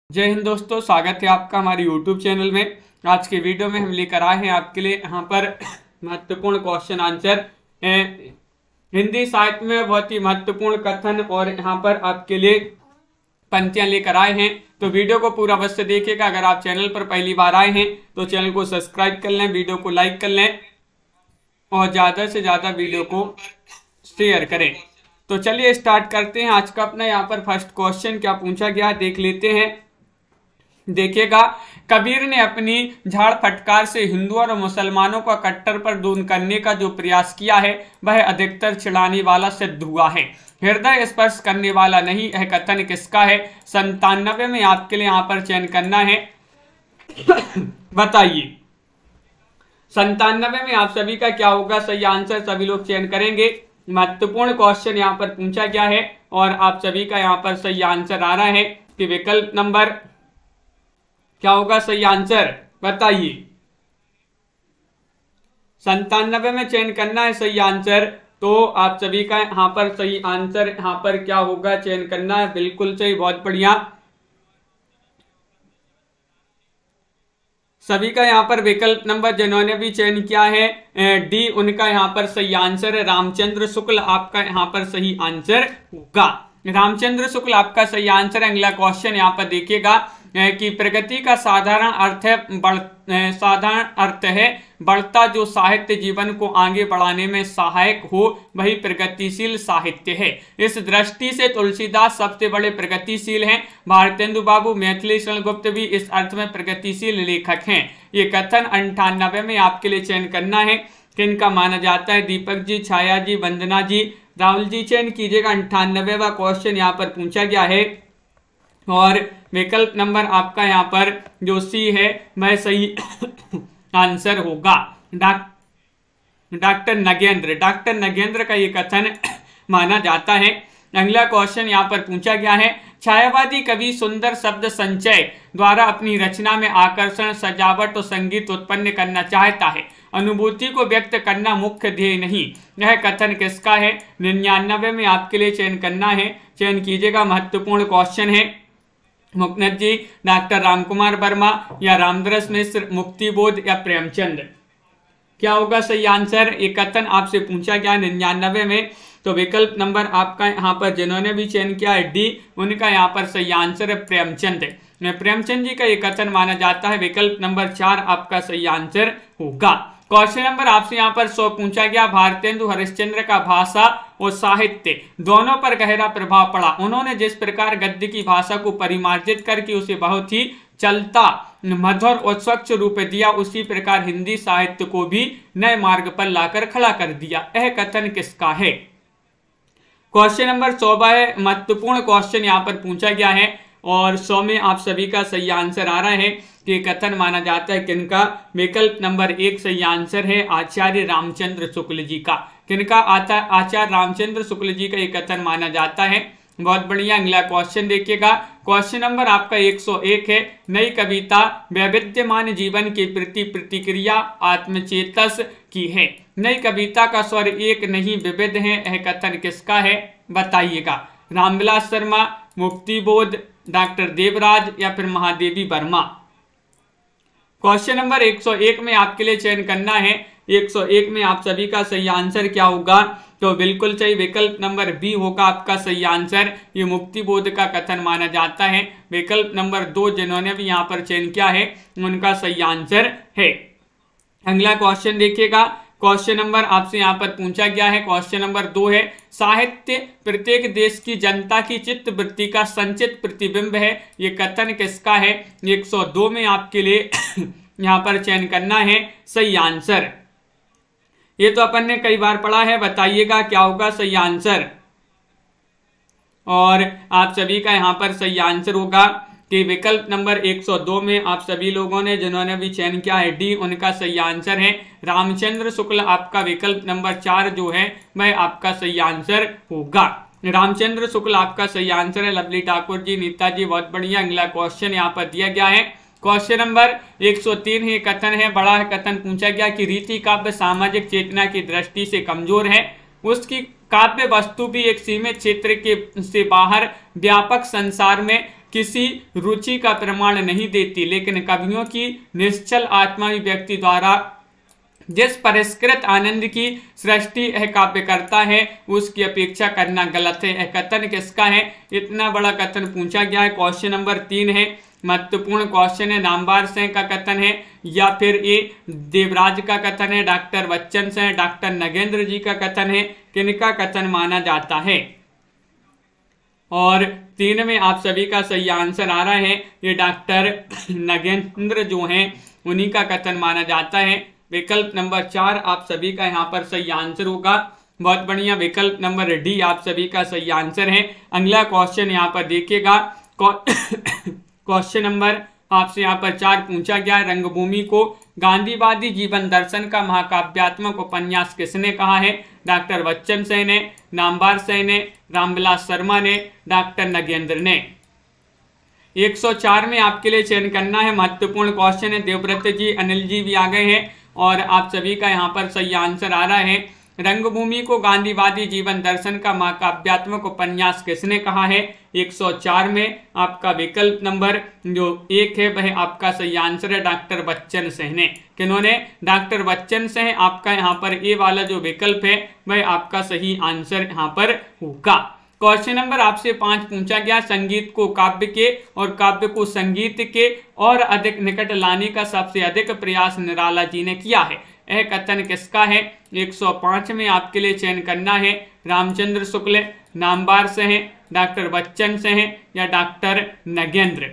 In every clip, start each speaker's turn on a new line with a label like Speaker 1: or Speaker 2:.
Speaker 1: जय हिंद दोस्तों, स्वागत है आपका हमारे YouTube चैनल में। आज के वीडियो में हम लेकर आए हैं आपके लिए यहाँ पर महत्वपूर्ण क्वेश्चन आंसर हिंदी साहित्य में बहुत ही महत्वपूर्ण कथन और यहाँ पर आपके लिए पंक्तियां लेकर आए हैं। तो वीडियो को पूरा अवश्य देखिएगा। अगर आप चैनल पर पहली बार आए हैं तो चैनल को सब्सक्राइब कर लें, वीडियो को लाइक कर लें और ज़्यादा से ज़्यादा वीडियो को शेयर करें। तो चलिए स्टार्ट करते हैं। आज का अपना यहाँ पर फर्स्ट क्वेश्चन क्या पूछा गया देख लेते हैं। देखिएगा, कबीर ने अपनी झाड़ फटकार से हिंदुओं और मुसलमानों का कट्टर पर दूर करने का जो प्रयास किया है वह अधिकतर चिढ़ाने वाला सिद्ध हुआ है, हृदय स्पर्श करने वाला नहीं। यह कथन किसका है? 97 में आपके लिए यहाँ पर चयन करना है। बताइए 97 में आप सभी का क्या होगा सही आंसर? सभी लोग चयन करेंगे। महत्वपूर्ण क्वेश्चन यहाँ पर पूछा गया है और आप सभी का यहाँ पर सही आंसर आ रहा है कि विकल्प नंबर क्या होगा सही आंसर? बताइए 97 में चयन करना है सही आंसर। तो आप सभी का यहाँ पर सही आंसर यहाँ पर क्या होगा चयन करना है। बिल्कुल सही, बहुत बढ़िया। सभी का यहाँ पर विकल्प नंबर जिन्होंने भी चयन किया है डी, उनका यहाँ पर सही आंसर है रामचंद्र शुक्ल। आपका यहाँ पर सही आंसर होगा रामचंद्र शुक्ल, आपका सही आंसर है। अगला क्वेश्चन यहाँ पर देखिएगा कि प्रगति का साधारण अर्थ है बढ़ता जो साहित्य जीवन को आगे बढ़ाने में सहायक हो वही प्रगतिशील साहित्य है। इस दृष्टि से तुलसीदास सबसे बड़े प्रगतिशील हैं। भारतेंदु बाबू, मैथिली शरण गुप्त भी इस अर्थ में प्रगतिशील लेखक हैं। ये कथन 98 में आपके लिए चयन करना है। किनका माना जाता है? दीपक जी, छाया जी, वंदना जी, राहुल जी चयन कीजिएगा। 98वां क्वेश्चन यहाँ पर पूछा गया है और विकल्प नंबर आपका यहाँ पर जो सी है वह सही आंसर होगा। डॉक्टर नगेंद्र का ये कथन माना जाता है। अगला क्वेश्चन यहाँ पर पूछा गया है, छायावादी कवि सुंदर शब्द संचय द्वारा अपनी रचना में आकर्षण, सजावट और संगीत उत्पन्न करना चाहता है, अनुभूति को व्यक्त करना मुख्य ध्येय नहीं। यह कथन किसका है? 99 में आपके लिए चयन करना है। चयन कीजिएगा। महत्वपूर्ण क्वेश्चन है। मुकनद जी, डॉक्टर रामकुमार वर्मा या रामदरस मिश्र, मुक्तिबोध या प्रेमचंद? क्या होगा सही आंसर? ये कथन आपसे पूछा गया 99 में। तो विकल्प नंबर आपका यहाँ पर जिन्होंने भी चयन किया है डी, उनका यहाँ पर सही आंसर है प्रेमचंद। प्रेमचंद जी का ये कथन माना जाता है। विकल्प नंबर 4 आपका सही आंसर होगा। क्वेश्चन नंबर आपसे यहाँ पर 100 पूछा गया, भारतेंदु हरिश्चंद्र का भाषा और साहित्य दोनों पर गहरा प्रभाव पड़ा। उन्होंने जिस प्रकार गद्य की भाषा को परिमार्जित करके उसे बहुत ही चलता, मधुर और स्वच्छ रूप दिया, उसी प्रकार हिंदी साहित्य को भी नए मार्ग पर लाकर खड़ा कर दिया। यह कथन किसका है? क्वेश्चन नंबर 100 है। महत्वपूर्ण क्वेश्चन यहाँ पर पूछा गया है और 100 में आप सभी का सही आंसर आ रहा है कि कथन माना जाता है किनका? विकल्प नंबर 1 सही आंसर है आचार्य रामचंद्र शुक्ल जी का। किनका आता? आचार्य रामचंद्र शुक्ल जी का ये कथन माना जाता है। बहुत बढ़िया। अगला क्वेश्चन देखिएगा। क्वेश्चन नंबर आपका 101 है, नई कविता वैविध्यमान जीवन के प्रति प्रतिक्रिया आत्मचेतस की है। नई कविता का स्वर एक नहीं विविध है। यह कथन किसका है? बताइएगा। रामविलास शर्मा, मुक्तिबोध, डॉक्टर देवराज या फिर महादेवी वर्मा? क्वेश्चन नंबर 101 में आपके लिए चयन करना है। 101 में आप सभी का सही आंसर क्या होगा? तो बिल्कुल सही, विकल्प नंबर बी होगा आपका सही आंसर। ये मुक्तिबोध का कथन माना जाता है। विकल्प नंबर 2 जिन्होंने भी यहाँ पर चयन किया है उनका सही आंसर है। अगला क्वेश्चन देखिएगा। क्वेश्चन नंबर आपसे यहाँ पर पूछा गया है। क्वेश्चन नंबर 2 है, साहित्य प्रत्येक देश की जनता की चित्त वृत्ति का संचित प्रतिबिंब है। ये कथन किसका है? 102 में आपके लिए यहाँ पर चयन करना है सही आंसर। ये तो अपन ने कई बार पढ़ा है। बताइएगा क्या होगा सही आंसर? और आप सभी का यहाँ पर सही आंसर होगा कि विकल्प नंबर 102 में आप सभी लोगों ने जिन्होंने भी चयन किया है डी, उनका सही आंसर है रामचंद्र शुक्ल। आपका विकल्प नंबर 4 जो है वह आपका सही आंसर होगा। रामचंद्र शुक्ल आपका सही आंसर है। लवली ठाकुर जी, नीता जी, बहुत बढ़िया। अगला क्वेश्चन यहाँ पर दिया गया है। क्वेश्चन नंबर 103 है। कथन है, बड़ा कथन पूछा गया कि रीति काव्य सामाजिक चेतना की दृष्टि से कमजोर है। उसकी काव्य वस्तु भी एक सीमित क्षेत्र के से बाहर व्यापक संसार में किसी रुचि का प्रमाण नहीं देती, लेकिन कवियों की निश्चल आत्मा व्यक्ति द्वारा जिस परिष्कृत आनंद की सृष्टि यह काव्य करता है उसकी अपेक्षा करना गलत है। यह कथन किसका है? इतना बड़ा कथन पूछा गया है। क्वेश्चन नंबर 3 है, महत्वपूर्ण क्वेश्चन है। नामवर सिंह का कथन है या फिर ये देवराज का कथन है, डॉक्टर बच्चन से, डॉक्टर नगेंद्र जी का कथन है, किनका कथन माना जाता है? और 3 में आप सभी का सही आंसर आ रहा है, ये डॉक्टर नगेंद्र जो हैं उन्हीं का कथन माना जाता है। विकल्प नंबर 4 आप सभी का यहाँ पर सही आंसर होगा। बहुत बढ़िया, विकल्प नंबर डी आप सभी का सही आंसर है। अगला क्वेश्चन यहाँ पर देखिएगा, क्वेश्चन नंबर आपसे यहाँ पर 4 पूछा गया है, रंगभूमि को गांधीवादी जीवन दर्शन का महाकाव्यात्मक उपन्यास किसने कहा है? डॉक्टर बच्चन सिंह ने, नामवर सिंह ने, रामविलास शर्मा ने, डॉक्टर नगेंद्र ने। 104 में आपके लिए चयन करना है, महत्वपूर्ण क्वेश्चन है। देवव्रत जी, अनिल जी भी आ गए हैं और आप सभी का यहाँ पर सही आंसर आ रहा है। रंगभूमि को गांधीवादी जीवन दर्शन का महाकाव्यात्मक उपन्यास किसने कहा है? 104 में आपका विकल्प नंबर जो 1 है वह आपका सही आंसर है, डॉक्टर बच्चन सिंह ने। किन्होंने? डॉक्टर बच्चन सिंह। आपका यहाँ पर ए वाला जो विकल्प है वह आपका सही आंसर यहाँ पर होगा। क्वेश्चन नंबर आपसे 5 पूछा गया, संगीत को काव्य के और काव्य को संगीत के और अधिक निकट लाने का सबसे अधिक प्रयास निराला जी ने किया है। यह कथन किसका है? 105 में आपके लिए चयन करना है, रामचंद्र शुक्ल, नामवर सिंह, डॉक्टर बच्चन सिंह या डॉक्टर नगेंद्र,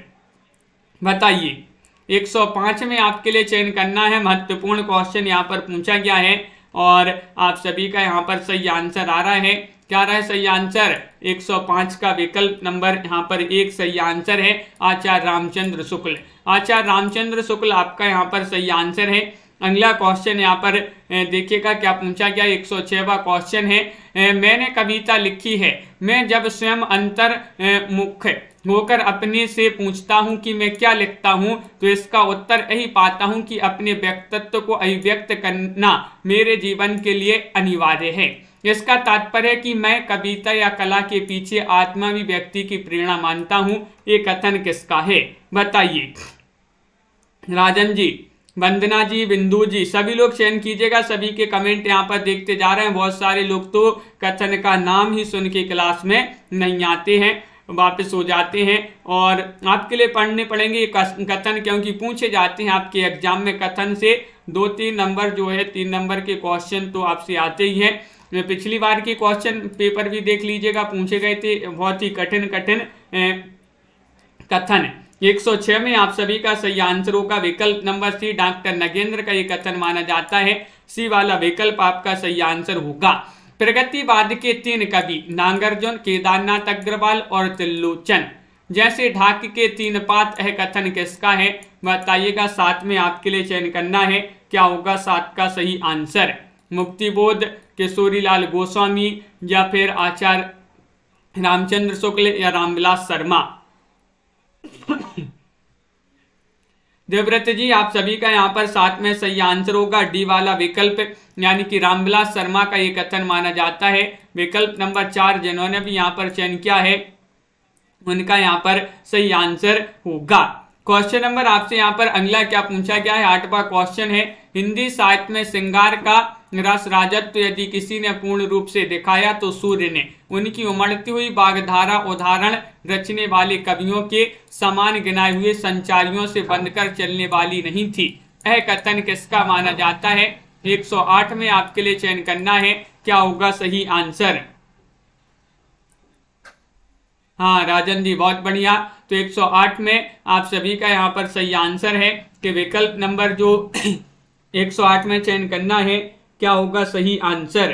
Speaker 1: बताइए। 105 में आपके लिए चयन करना है, महत्वपूर्ण क्वेश्चन यहाँ पर पूछा गया है और आप सभी का यहाँ पर सही आंसर आ रहा है। क्या रहा है सही आंसर? 105 का विकल्प नंबर यहाँ पर 1 सही आंसर है, आचार्य रामचंद्र शुक्ल। आचार्य रामचंद्र शुक्ल आपका यहाँ पर सही आंसर है। अगला क्वेश्चन यहाँ पर देखिएगा क्या पूछा गया, 106वां क्वेश्चन है, मैंने कविता लिखी है, मैं जब स्वयं अंतर मुख होकर अपने से पूछता हूँ कि मैं क्या लिखता हूँ तो इसका उत्तर यही पाता हूँ कि अपने व्यक्तित्व को अभिव्यक्त करना मेरे जीवन के लिए अनिवार्य है। इसका तात्पर्य है कि मैं कविता या कला के पीछे आत्मावी व्यक्ति की प्रेरणा मानता हूँ। ये कथन किसका है? बताइए। राजन जी, वंदना जी, बिंदु जी, सभी लोग चयन कीजिएगा। सभी के कमेंट यहाँ पर देखते जा रहे हैं। बहुत सारे लोग तो कथन का नाम ही सुन के क्लास में नहीं आते हैं, वापस हो जाते हैं और आपके लिए पढ़ने पड़ेंगे ये कथन, क्योंकि पूछे जाते हैं आपके एग्जाम में कथन से 2-3 नंबर जो है 3 नंबर के क्वेश्चन तो आपसे आते ही हैं। पिछली बार के क्वेश्चन पेपर भी देख लीजिएगा, पूछे गए थे बहुत ही कठिन कथन। 106 में आप सभी का सही आंसर होगा विकल्प नंबर सी, डॉक्टर नगेंद्र का ये कथन माना जाता है। सी वाला विकल्प आपका सही आंसर होगा। प्रगतिवाद के 3 कवि नागार्जुन, केदारनाथ अग्रवाल और त्रिलोचन जैसे ढाक के 3 पात, यह कथन किसका है? बताइएगा। 7 में आपके लिए चयन करना है, क्या होगा 7 का सही आंसर? मुक्तिबोध, किशोरीलाल गोस्वामी या फिर आचार्य रामचंद्र शुक्ल या रामविलास शर्मा। देवव्रत जी, आप सभी का यहाँ पर 7 में सही आंसर होगा, डी वाला विकल्प, यानी कि रामविलास शर्मा का ये कथन माना जाता है। विकल्प नंबर 4 जिन्होंने भी यहाँ पर चयन किया है उनका यहाँ पर सही आंसर होगा। क्वेश्चन नंबर आपसे यहाँ पर अगला क्या पूछा गया है? 8वां क्वेश्चन है, हिंदी साहित्य में श्रृंगार का रस राजत्व यदि किसी ने पूर्ण रूप से दिखाया तो सूर्य ने। उनकी उमड़ती हुई बागधारा उदाहरण रचने वाले कवियों के समान गिनाए हुए संचारियों से बंधकर चलने वाली नहीं थी। यह कथन किसका माना जाता है? 108 में आपके लिए चयन करना है, क्या होगा सही आंसर? हाँ राजन जी, बहुत बढ़िया। तो 108 में आप सभी का यहाँ पर सही आंसर है कि विकल्प नंबर जो 108 में चयन करना है, क्या होगा सही आंसर?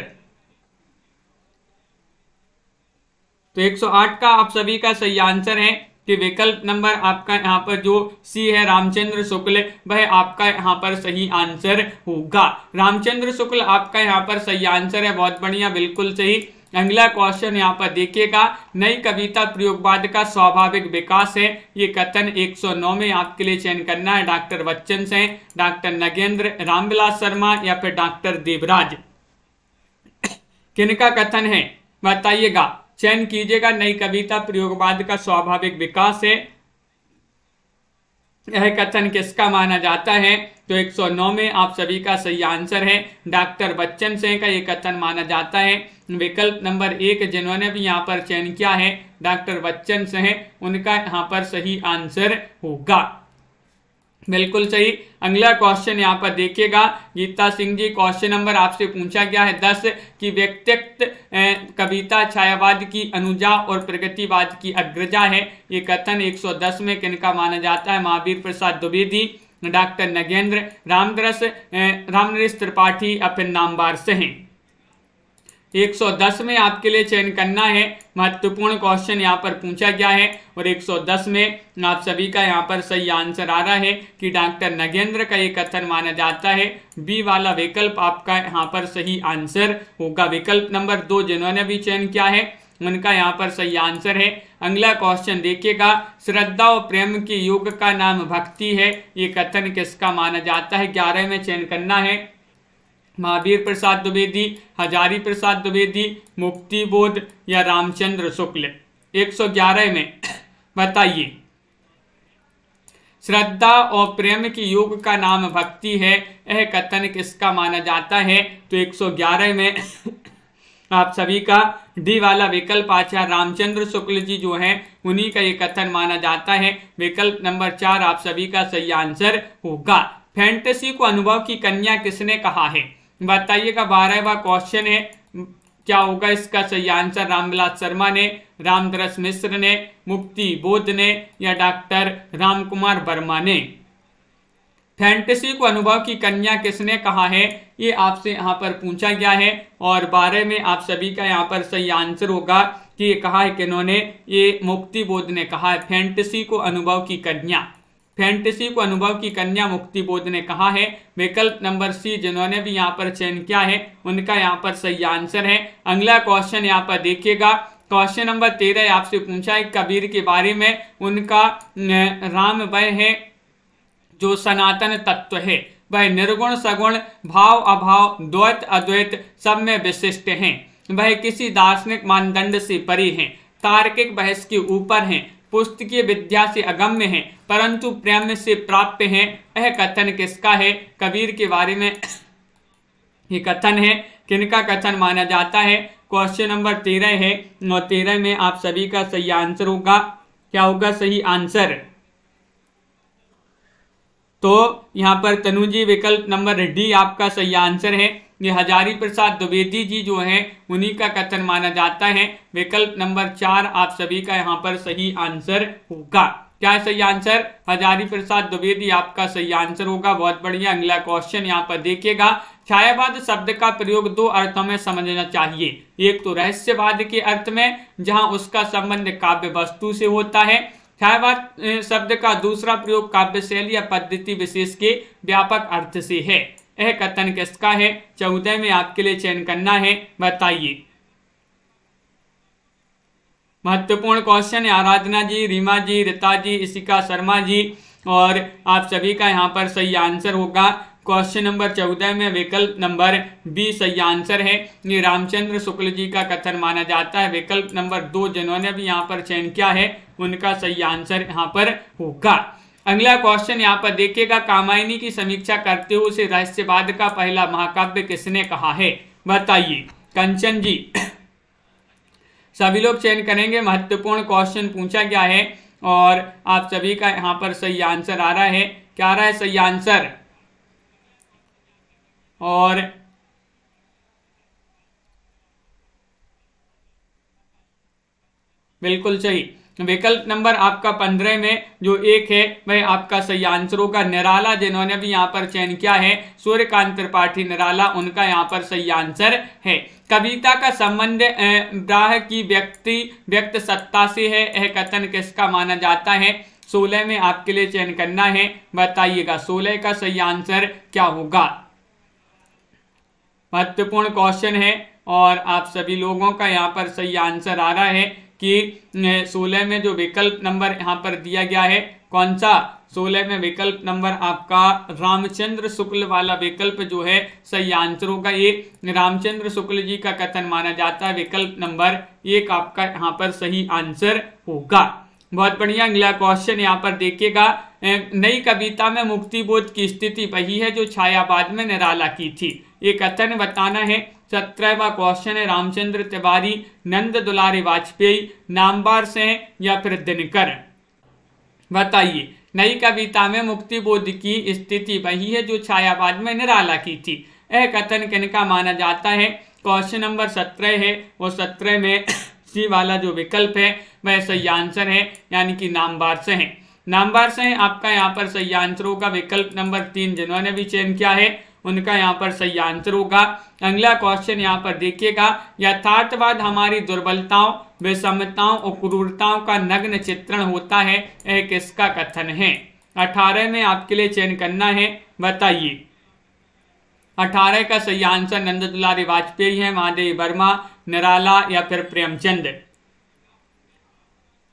Speaker 1: तो 108 का आप सभी का सही आंसर है कि विकल्प नंबर आपका यहाँ पर जो सी है रामचंद्र शुक्ल, वह आपका यहाँ पर सही आंसर होगा। रामचंद्र शुक्ल आपका यहाँ पर सही आंसर है, बहुत बढ़िया, बिल्कुल सही। अगला क्वेश्चन यहाँ पर देखिएगा, नई कविता प्रयोगवाद का स्वाभाविक विकास है, ये कथन 109 में आपके लिए चयन करना है। डॉक्टर बच्चन से, डॉक्टर नगेंद्र, रामविलास शर्मा या फिर डॉक्टर देवराज, किनका कथन है? बताइएगा। चयन कीजिएगा। नई कविता प्रयोगवाद का स्वाभाविक विकास है, यह कथन किसका माना जाता है? तो 109 में आप सभी का सही आंसर है डॉक्टर बच्चन सिंह का ये कथन माना जाता है। विकल्प नंबर 1 जिन्होंने भी यहाँ पर चयन किया है डॉक्टर बच्चन सिंह, उनका यहाँ पर सही आंसर होगा। बिल्कुल सही। अगला क्वेश्चन यहाँ पर देखिएगा गीता सिंह जी, क्वेश्चन नंबर आपसे पूछा गया है 10 कि व्यक्तित्व कविता छायावाद की अनुजा और प्रगतिवाद की अग्रजा है। ये कथन 110 में किनका माना जाता है? महावीर प्रसाद द्विवेदी, डॉक्टर नगेंद्र, रामनरेश त्रिपाठी या फिर नामवर सिंह। 110 में आपके लिए चयन करना है, महत्वपूर्ण क्वेश्चन यहाँ पर पूछा गया है और 110 में आप सभी का यहाँ पर सही आंसर आ रहा है कि डॉक्टर नगेंद्र का ये कथन माना जाता है। बी वाला विकल्प आपका यहाँ पर सही आंसर होगा। विकल्प नंबर 2 जिन्होंने भी चयन किया है उनका यहाँ पर सही आंसर है। अगला क्वेश्चन देखिएगा, श्रद्धा और प्रेम के योग का नाम भक्ति है, ये कथन किसका माना जाता है? 11 में चयन करना है, महावीर प्रसाद द्विवेदी, हजारी प्रसाद द्विवेदी, मुक्ति बोध या रामचंद्र शुक्ल। 111 में बताइए, श्रद्धा और प्रेम के योग का नाम भक्ति है, यह कथन किसका माना जाता है? तो 111 में आप सभी का डी वाला विकल्प आचार्य रामचंद्र शुक्ल जी जो हैं उन्हीं का ये कथन माना जाता है। विकल्प नंबर 4 आप सभी का सही आंसर होगा। फैंटेसी को अनुभव की कन्या किसने कहा है? बताइएगा। 12वां क्वेश्चन है, क्या होगा इसका सही आंसर? रामविलास शर्मा ने, रामदरस मिश्र ने, मुक्ति बोध ने या डॉक्टर रामकुमार वर्मा ने। फैंटेसी को अनुभव की कन्या किसने कहा है, ये आपसे यहाँ पर पूछा गया है और 12 में आप सभी का यहाँ पर सही आंसर होगा कि ये कहा है किन्होंने? ये मुक्ति बोध ने कहा है फैंटेसी को अनुभव की कन्या। फैंटेसी को अनुभव की कन्या मुक्ति बोध ने कहा है। विकल्प नंबर सी जिन्होंने भी यहाँ पर चयन किया है उनका यहाँ पर सही आंसर है। अगला क्वेश्चन यहाँ पर देखिएगा, क्वेश्चन नंबर 13 आपसे पूछा है कबीर के बारे में, उनका राम वह है जो सनातन तत्व है, वह निर्गुण सगुण भाव अभाव द्वैत अद्वैत सब में विशिष्ट हैं, वह किसी दार्शनिक मानदंड से परे हैं, तार्किक बहस के ऊपर हैं, पुस्तकीय विद्या से अगम्य हैं परंतु प्रेम से प्राप्त हैं, यह कथन किसका है? कबीर के बारे में ये कथन है, किनका कथन माना जाता है? क्वेश्चन नंबर 13 है और 13 में आप सभी का सही आंसर होगा। क्या होगा सही आंसर? तो यहाँ पर तनु जी विकल्प नंबर डी आपका सही आंसर है। ये हजारी प्रसाद द्विवेदी जी जो हैं उन्हीं का कथन माना जाता है। विकल्प नंबर 4 आप सभी का यहाँ पर सही आंसर होगा। क्या है सही आंसर? हजारी प्रसाद द्विवेदी आपका सही आंसर होगा। बहुत बढ़िया। अगला क्वेश्चन यहाँ पर देखिएगा, छायावाद शब्द का प्रयोग 2 अर्थों में समझना चाहिए। एक तो रहस्यवाद के अर्थ में जहाँ उसका संबंध काव्य वस्तु से होता है। छायावाद शब्द का दूसरा प्रयोग काव्य शैली या पद्धति विशेष के व्यापक अर्थ से है। यह कथन किसका है? 14 में आपके लिए चयन करना है, बताइए। महत्वपूर्ण क्वेश्चन है। आराधना जी, रीमा जी, रीता जी, इशिका शर्मा जी और आप सभी का यहाँ पर सही आंसर होगा। क्वेश्चन नंबर 14 में विकल्प नंबर बी सही आंसर है। ये रामचंद्र शुक्ल जी का कथन माना जाता है। विकल्प नंबर 2 जिन्होंने भी यहाँ पर चयन किया है उनका सही आंसर यहाँ पर होगा। अगला क्वेश्चन यहाँ पर देखिएगा, कामायनी की समीक्षा करते हुए उसे रहस्यवाद का पहला महाकाव्य किसने कहा है? बताइए। कंचन जी सभी लोग चयन करेंगे। महत्वपूर्ण क्वेश्चन पूछा गया है और आप सभी का यहाँ पर सही आंसर आ रहा है। क्या आ रहा है सही आंसर? और बिल्कुल सही। विकल्प नंबर आपका 15 में जो 1 है वह आपका सही आंसर होगा। निराला जिन्होंने भी यहाँ पर चयन किया है, सूर्यकांत त्रिपाठी निराला, उनका यहाँ पर सही आंसर है। कविता का संबंध ब्राह की व्यक्त सत्ता से है, यह कथन किसका माना जाता है? 16 में आपके लिए चयन करना है, बताइएगा 16 का सही आंसर क्या होगा। महत्वपूर्ण क्वेश्चन है और आप सभी लोगों का यहाँ पर सही आंसर आ रहा है कि 16 में जो विकल्प नंबर यहाँ पर दिया गया है कौन सा? 16 में विकल्प नंबर आपका रामचंद्र शुक्ल वाला विकल्प जो है सही आंसर होगा। ये रामचंद्र शुक्ल जी का कथन माना जाता है। विकल्प नंबर 1 आपका यहाँ पर सही आंसर होगा। बहुत बढ़िया। अगला क्वेश्चन यहाँ पर देखिएगा, नई कविता में मुक्तिबोध की स्थिति वही है जो छायावाद में निराला की थी। ये कथन बताना है। 17वां क्वेश्चन है, रामचंद्र तिवारी, नंद दुलारे वाजपेयी, नामवर सिंह या फिर दिनकर। बताइए, नई कविता में मुक्तिबोध की स्थिति वही है जो छायावाद में निराला की थी। यह कथन किनका माना जाता है? क्वेश्चन नंबर 17 है और 17 में सी वाला जो विकल्प है वह सही आंसर है, यानी कि नामवर सिंह। नामवर सिंह आपका यहाँ पर सही आंसर होगा। विकल्प नंबर 3 जिन्होंने भी चयन किया है उनका यहाँ पर सही आंसर होगा। अगला क्वेश्चन यहाँ पर देखिएगा, यथार्थवाद हमारी दुर्बलताओं, विषमताओं और क्रूरताओं का नग्न चित्रण होता है, यह किसका कथन है? 18 में आपके लिए चयन करना है। बताइए, 18 का सही आंसर नंद दुलारे वाजपेयी है, महादेवी वर्मा, निराला या फिर प्रेमचंद।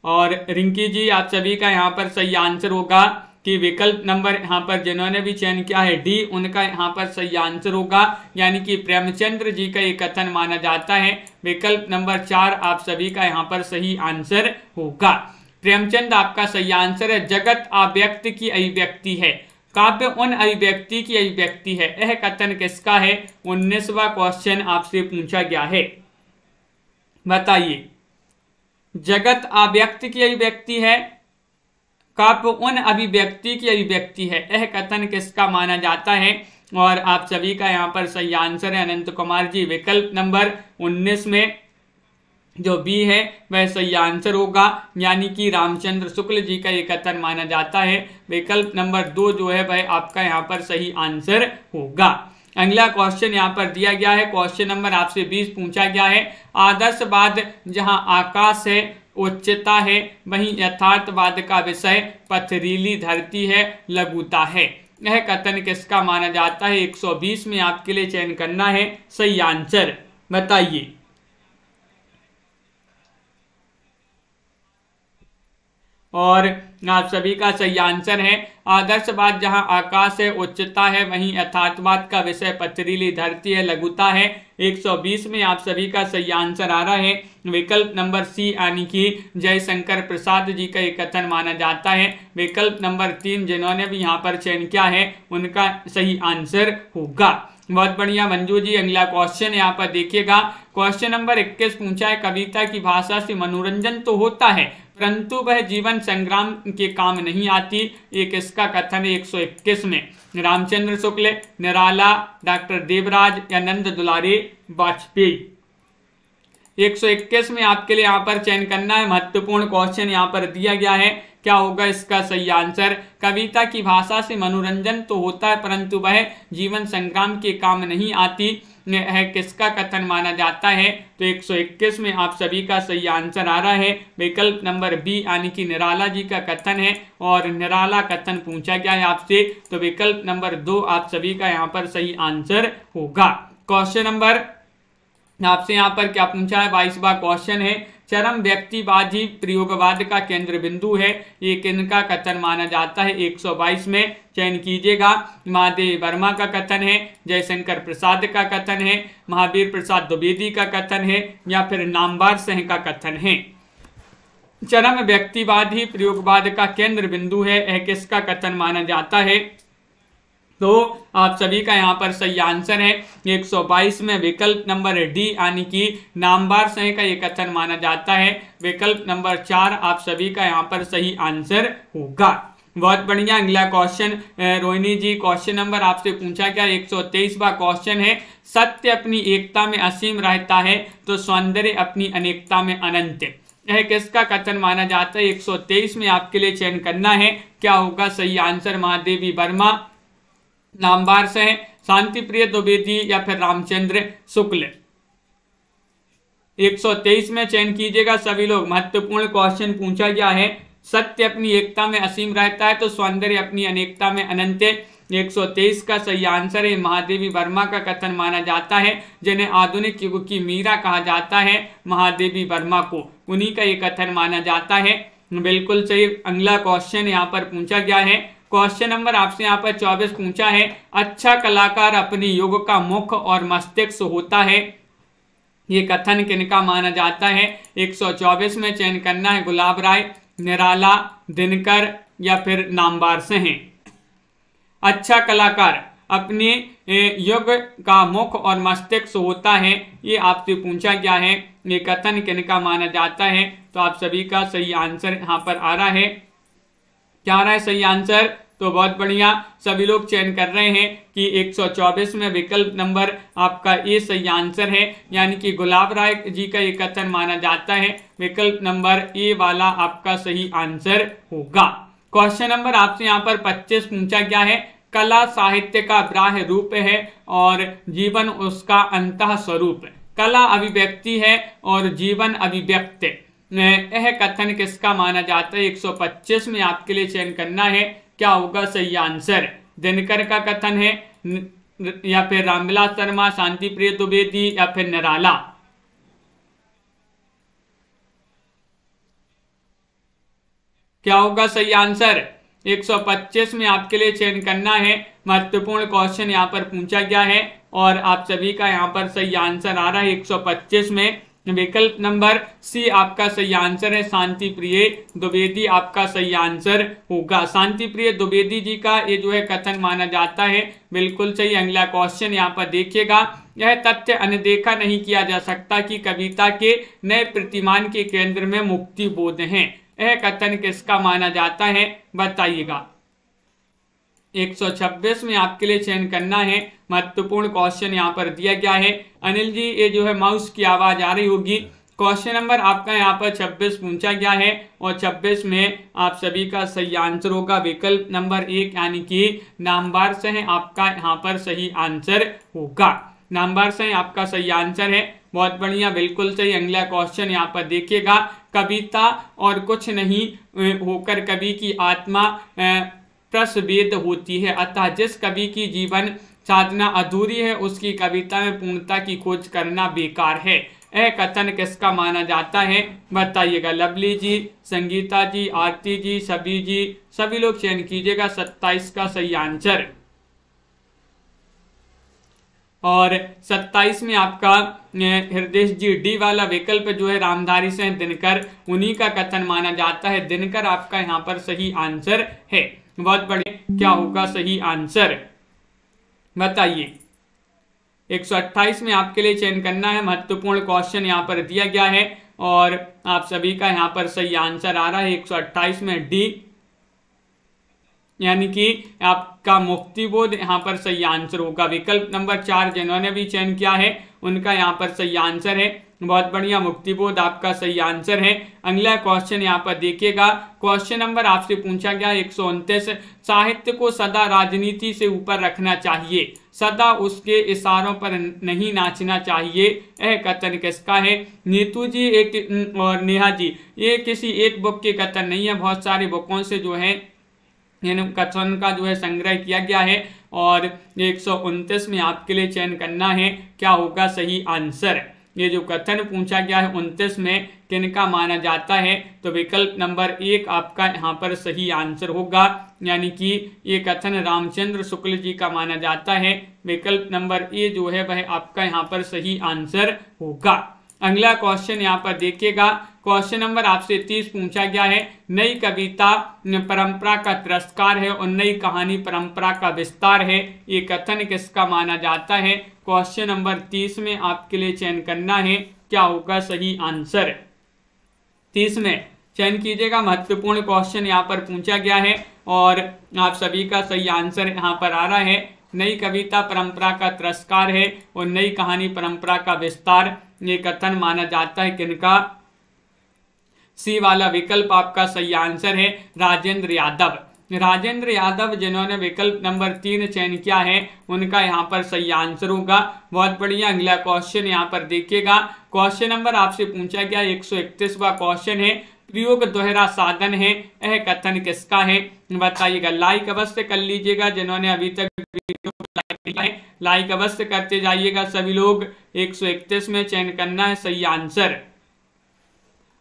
Speaker 1: और रिंकी जी, आप सभी का यहाँ पर सही आंसर होगा कि विकल्प नंबर यहाँ पर जिन्होंने भी चयन किया है डी, उनका यहाँ पर सही आंसर होगा, यानी कि प्रेमचंद्र जी का ये कथन माना जाता है। विकल्प नंबर 4 आप सभी का यहाँ पर सही आंसर होगा। प्रेमचंद आपका सही आंसर है। जगत अव्यक्त की अभिव्यक्ति है, काव्य उन अभिव्यक्ति की अभिव्यक्ति है। यह कथन किसका है? 19वां क्वेश्चन आपसे पूछा गया है। बताइए, जगत अव्यक्त की अभिव्यक्ति है, काव्य उन अभिव्यक्ति की अभिव्यक्ति है, यह कथन किसका माना जाता है? और आप सभी का यहाँ पर सही आंसर है अनंत कुमार जी। विकल्प नंबर 19 में जो बी है वह सही आंसर होगा, यानी कि रामचंद्र शुक्ल जी का ये कथन माना जाता है। विकल्प नंबर 2 जो है वह आपका यहाँ पर सही आंसर होगा। अगला क्वेश्चन यहाँ पर दिया गया है, क्वेश्चन नंबर आपसे 20 पूछा गया है, आदर्शवाद जहाँ आकाश है, उच्चता है, वहीं यथार्थवाद का विषय पथरीली धरती है, लघुता है। यह कथन किसका माना जाता है? 120 में आपके लिए चयन करना है सही आंसर। बताइए, और आप सभी का सही आंसर है आदर्शवाद जहां आकाश है, उच्चता है, वहीं यथार्थवाद का विषय पथरीली धरती है, लघुता है। 120 में आप सभी का सही आंसर आ रहा है विकल्प नंबर सी, यानी कि जयशंकर प्रसाद जी का एक कथन माना जाता है। विकल्प नंबर 3 जिन्होंने भी यहाँ पर चयन किया है उनका सही आंसर होगा। बहुत बढ़िया मंजू जी। अगला क्वेश्चन यहाँ पर देखिएगा, क्वेश्चन नंबर 21 पूछा है, कविता की भाषा से मनोरंजन तो होता है परंतु वह जीवन संग्राम के काम नहीं आती, ये किसका कथन है? 121 में रामचंद्र शुक्ल, निराला, डॉक्टर देवराज या नंद दुलारे वाजपेयी। 121 में आपके लिए यहाँ पर चयन करना है। महत्वपूर्ण क्वेश्चन यहाँ पर दिया गया है, क्या होगा इसका सही आंसर? कविता की भाषा से मनोरंजन तो होता है परंतु वह जीवन संग्राम के काम नहीं आती है, किसका कथन माना जाता है? तो 121 में आप सभी का सही आंसर आ रहा है विकल्प नंबर बी, यानी कि निराला जी का कथन है। और निराला कथन पूछा गया है आपसे, तो विकल्प नंबर 2 आप सभी का यहाँ पर सही आंसर होगा। क्वेश्चन नंबर आपसे यहाँ पर क्या पूछा है? 22वां क्वेश्चन है, चरम व्यक्तिवादी प्रयोगवाद का केंद्र बिंदु है, ये किनका कथन माना जाता है? 122 में चयन कीजिएगा। महादेवी वर्मा का कथन है, जयशंकर प्रसाद का कथन है, महावीर प्रसाद द्विवेदी का कथन है या फिर नामवर सिंह का कथन है। चरम व्यक्तिवादी प्रयोगवाद का केंद्र बिंदु है, यह किसका कथन माना जाता है? तो आप सभी का यहाँ पर सही आंसर है 122 में विकल्प नंबर डी, यानी कि नामवर सिंह का ये कथन माना जाता है। विकल्प नंबर 4 आप सभी का यहाँ पर सही आंसर होगा। बहुत बढ़िया। अगला क्वेश्चन रोहिणी जी, क्वेश्चन नंबर आपसे पूछा गया 123वां क्वेश्चन है, सत्य अपनी एकता में असीम रहता है तो सौंदर्य अपनी अनेकता में अनंत। यह किसका कथन माना जाता है? 123 में आपके लिए चयन करना है, क्या होगा सही आंसर? महादेवी वर्मा, नामवर सिंह, शांति प्रिय द्विवेदी या फिर रामचंद्र शुक्ल। 123 में चयन कीजिएगा सभी लोग। महत्वपूर्ण क्वेश्चन पूछा गया है, सत्य अपनी एकता में असीम रहता है तो सौंदर्य अपनी अनेकता में अनंत। 123 का सही आंसर है महादेवी वर्मा का कथन माना जाता है, जिन्हें आधुनिक युग की मीरा कहा जाता है, महादेवी वर्मा को, उन्हीं का ये कथन माना जाता है। बिल्कुल सही। अगला क्वेश्चन यहाँ पर पूछा गया है, क्वेश्चन नंबर आपसे यहाँ पर 24 पूछा है, अच्छा कलाकार अपने युग का मुख और मस्तिष्क होता है, ये कथन किनका माना जाता है? 124 में चयन करना है, गुलाब राय, निराला, दिनकर या फिर नामवार से हैं। अच्छा कलाकार अपने युग का मुख और मस्तिष्क होता है, ये आपसे पूछा गया है, ये कथन किनका माना जाता है? तो आप सभी का सही आंसर यहाँ पर आ रहा है। क्या आ रहा है सही आंसर? तो बहुत बढ़िया, सभी लोग चयन कर रहे हैं कि 124 में विकल्प नंबर आपका ए सही आंसर है, यानी कि गुलाब राय जी का ये कथन माना जाता है, विकल्प नंबर ए वाला आपका सही आंसर होगा। क्वेश्चन नंबर आपसे यहाँ पर 25 पूछा गया है, कला साहित्य का बाह्य रूप है और जीवन उसका अंतः स्वरूप। कला अभिव्यक्ति है और जीवन अभिव्यक्त। यह कथन किसका माना जाता है? 125 में आपके लिए चयन करना है, क्या होगा सही आंसर? दिनकर का कथन है या फिर रामविलास शर्मा, शांति प्रिय द्विवेदी या फिर निराला? क्या होगा सही आंसर? 125 में आपके लिए चयन करना है, महत्वपूर्ण क्वेश्चन यहाँ पर पूछा गया है और आप सभी का यहाँ पर सही आंसर आ रहा है 125 में। विकल्प नंबर सी आपका सही आंसर है, शांति प्रिय द्विवेदी आपका सही आंसर होगा। शांति प्रिय द्विवेदी जी का ये जो है कथन माना जाता है, बिल्कुल सही। अगला क्वेश्चन यहाँ पर देखिएगा, यह तथ्य अनदेखा नहीं किया जा सकता कि कविता के नए प्रतिमान के केंद्र में मुक्ति बोध है, यह कथन किसका माना जाता है? बताइएगा। 126 में आपके लिए चयन करना है, महत्वपूर्ण क्वेश्चन यहाँ पर दिया गया है। अनिल जी, ये जो है माउस की आवाज आ रही होगी। क्वेश्चन नंबर आपका यहाँ पर 26 पूछा गया है और 26 में आप सभी का सही आंसर होगा विकल्प नंबर 1, यानी कि नामवार से है आपका यहाँ पर सही आंसर होगा। नामवार से आपका सही आंसर है, बहुत बढ़िया, बिल्कुल सही। अगला क्वेश्चन यहाँ पर देखिएगा, कविता और कुछ नहीं होकर कवि की आत्मा प्रसवेद होती है, अतः जिस कवि की जीवन साधना अधूरी है उसकी कविता में पूर्णता की खोज करना बेकार है, यह कथन किसका माना जाता है? बताइएगा। लवली जी, संगीता जी, आरती जी, सभी जी, सभी लोग चयन कीजिएगा 27 का सही आंसर। और 27 में आपका हृदय जी डी वाला विकल्प जो है रामधारी से दिनकर, उन्हीं का कथन माना जाता है, दिनकर आपका यहाँ पर सही आंसर है। बहुत बढ़िया, क्या होगा सही आंसर? बताइए। 128 में आपके लिए चयन करना है, महत्वपूर्ण क्वेश्चन यहाँ पर दिया गया है और आप सभी का यहाँ पर सही आंसर आ रहा है 128 में डी, यानी कि आपका मुक्ति बोध यहाँ पर सही आंसर होगा। विकल्प नंबर 4 जिन्होंने भी चयन किया है उनका यहाँ पर सही आंसर है, बहुत बढ़िया, मुक्ति बोध आपका सही आंसर है। अगला क्वेश्चन यहाँ पर देखिएगा, क्वेश्चन नंबर आपसे पूछा गया 129, साहित्य को सदा राजनीति से ऊपर रखना चाहिए, सदा उसके इशारों पर नहीं नाचना चाहिए, यह कथन किसका है? नीतू जी एक और नेहा जी, ये किसी एक बुक के कथन नहीं है, बहुत सारे बुकों से जो है इन कथन का जो है संग्रह किया गया है और 129 में आपके लिए चयन करना है, क्या होगा सही आंसर? ये जो कथन पूछा गया है 29 में किनका माना जाता है? तो विकल्प नंबर 1 आपका यहाँ पर सही आंसर होगा, यानी कि ये कथन रामचंद्र शुक्ल जी का माना जाता है, विकल्प नंबर ए जो है वह आपका यहाँ पर सही आंसर होगा। अगला क्वेश्चन यहाँ पर देखिएगा, क्वेश्चन नंबर आपसे 30 पूछा गया है, नई कविता परंपरा का तिरस्कार है और नई कहानी परंपरा का विस्तार है, ये कथन किसका माना जाता है? क्वेश्चन नंबर 30 में आपके लिए चयन करना है, क्या होगा सही आंसर? 30 में चयन कीजिएगा, महत्वपूर्ण क्वेश्चन यहाँ पर पूछा गया है और आप सभी का सही आंसर यहाँ पर आ रहा है, नई कविता परंपरा का तिरस्कार है और नई कहानी परंपरा का विस्तार, ये कथन माना जाता है किनका? सी वाला विकल्प आपका सही आंसर है, राजेंद्र यादव। राजेंद्र यादव जिन्होंने विकल्प नंबर 3 चयन किया है उनका यहाँ पर सही आंसर होगा, बहुत बढ़िया। अगला क्वेश्चन यहाँ पर देखिएगा, क्वेश्चन नंबर आपसे पूछा गया 131वां क्वेश्चन है, प्रयोग दोहरा साधन है, यह कथन किसका है? बताइएगा। लाइक अवश्य कर लीजिएगा, जिन्होंने अभी तक वीडियो लाइक किया है लाइक अवश्य करते जाइएगा सभी लोग। 131 में चयन करना है सही आंसर।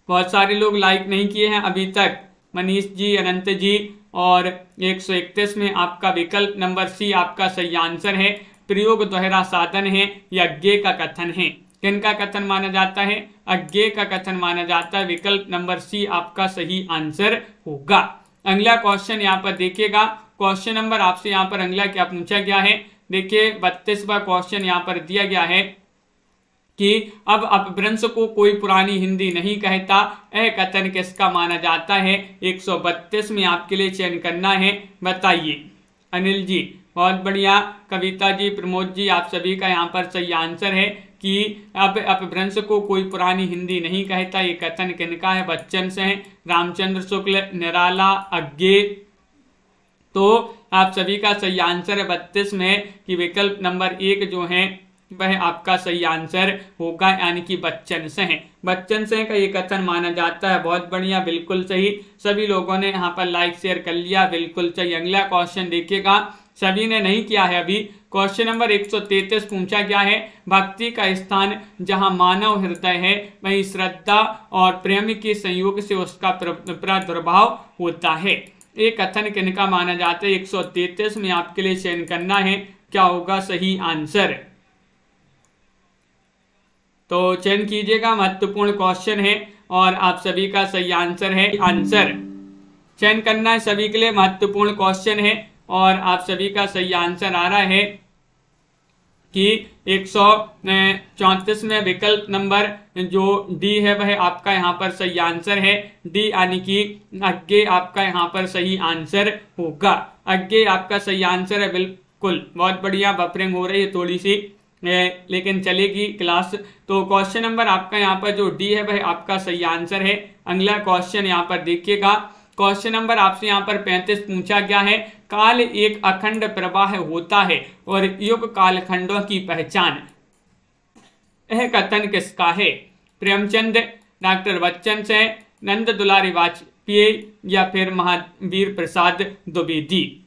Speaker 1: बहुत सारे लोग लाइक नहीं किए हैं अभी तक, मनीष जी, अनंत जी। और 131 में आपका विकल्प नंबर सी आपका सही आंसर है। प्रयोग दोहरा साधन है या अज्ञेय का कथन है। किनका कथन माना जाता है? अज्ञेय का कथन माना जाता है। विकल्प नंबर सी आपका सही आंसर होगा। अगला क्वेश्चन यहाँ पर देखिएगा, क्वेश्चन नंबर आपसे यहाँ पर अगला क्या पूछा गया है। देखिए 32वां क्वेश्चन यहाँ पर दिया गया है कि अब अपभ्रंश को कोई पुरानी हिंदी नहीं कहता, यह कथन किसका माना जाता है। 132 में आपके लिए चयन करना है, बताइए। अनिल जी बहुत बढ़िया, कविता जी, प्रमोद जी, आप सभी का यहाँ पर सही आंसर है कि अब अपभ्रंश को कोई पुरानी हिंदी नहीं कहता। ये कथन किनका है? बच्चन से है। रामचंद्र शुक्ल, निराला, अज्ञेय। तो आप सभी का सही आंसर है 32 में कि विकल्प नंबर 1 जो है वह आपका सही आंसर होगा, यानी कि बच्चन से है। बच्चन से का ये कथन माना जाता है। बहुत बढ़िया, बिल्कुल सही। सभी लोगों ने यहाँ पर लाइक शेयर कर लिया, बिल्कुल सही। अगला क्वेश्चन देखिएगा, सभी ने नहीं किया है अभी। क्वेश्चन नंबर 133 पूछा गया है, भक्ति का स्थान जहाँ मानव हृदय है वहीं श्रद्धा और प्रेम के संयोग से उसका प्रादुर्भाव होता है। ये कथन किनका माना जाता है? 133 में आपके लिए चयन करना है, क्या होगा सही आंसर। तो चयन कीजिएगा, महत्वपूर्ण क्वेश्चन है और आप सभी का सही आंसर है। आंसर चयन करना है सभी के लिए, महत्वपूर्ण क्वेश्चन है और आप सभी का सही आंसर आ रहा है कि 134 में विकल्प नंबर जो डी है वह आपका यहाँ पर सही आंसर है। डी यानी कि अज्ञेय आपका यहाँ पर सही आंसर होगा। अज्ञेय आपका सही आंसर है, बिल्कुल। बहुत बढ़िया, बफरिंग हो रही है थोड़ी सी, लेकिन चलेगी क्लास। तो क्वेश्चन नंबर आपका यहाँ पर जो डी है वह आपका सही आंसर है। अगला क्वेश्चन यहाँ पर देखिएगा, क्वेश्चन नंबर आपसे यहाँ पर 35 पूछा गया है, काल एक अखंड प्रवाह होता है और युग कालखंडों की पहचान, यह कथन किसका है? प्रेमचंद, डॉक्टर बच्चन से, नंद दुलारी वाजपेयी या फिर महावीर प्रसाद द्विवेदी।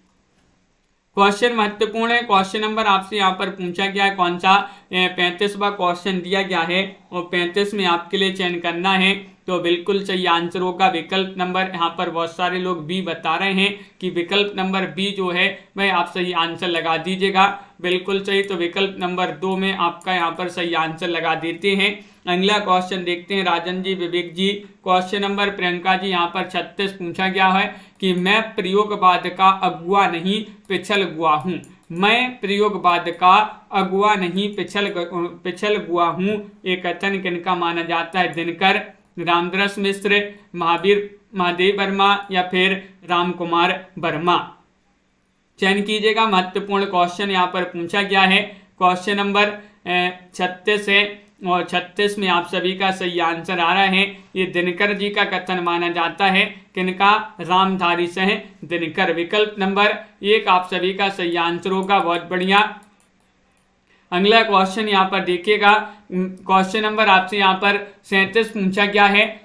Speaker 1: क्वेश्चन महत्वपूर्ण है। क्वेश्चन नंबर आपसे यहाँ पर पूछा गया है कौन सा? 35वां क्वेश्चन दिया गया है और 35 में आपके लिए चयन करना है। तो बिल्कुल सही आंसर होगा विकल्प नंबर, यहाँ पर बहुत सारे लोग बी बता रहे हैं कि विकल्प नंबर बी जो है वह आप सही आंसर लगा दीजिएगा, बिल्कुल सही। तो विकल्प नंबर 2 में आपका यहाँ पर सही आंसर लगा देते हैं। अगला क्वेश्चन देखते हैं, राजन जी, विवेक जी। क्वेश्चन नंबर प्रियंका जी यहाँ पर 36 पूछा गया है कि मैं प्रयोगवाद का अगुआ नहीं पिछल गुआ हूँ। मैं प्रयोगवाद का अगुआ नहीं पिछल गुआ हूँ, एक कथन किनका माना जाता है? दिनकर, रामदरस मिश्र, महादेव वर्मा या फिर राम कुमार वर्मा। चयन कीजिएगा, महत्वपूर्ण क्वेश्चन यहाँ पर पूछा गया है। क्वेश्चन नंबर 36 है और 36 में आप सभी का सही आंसर आ रहा है। ये दिनकर जी का कथन माना जाता है। किनका? रामधारी से है दिनकर। विकल्प नंबर 1 आप सभी का सही आंसर होगा, बहुत बढ़िया। अगला क्वेश्चन यहाँ पर देखिएगा, क्वेश्चन नंबर आपसे यहाँ पर 37 पूछा गया है,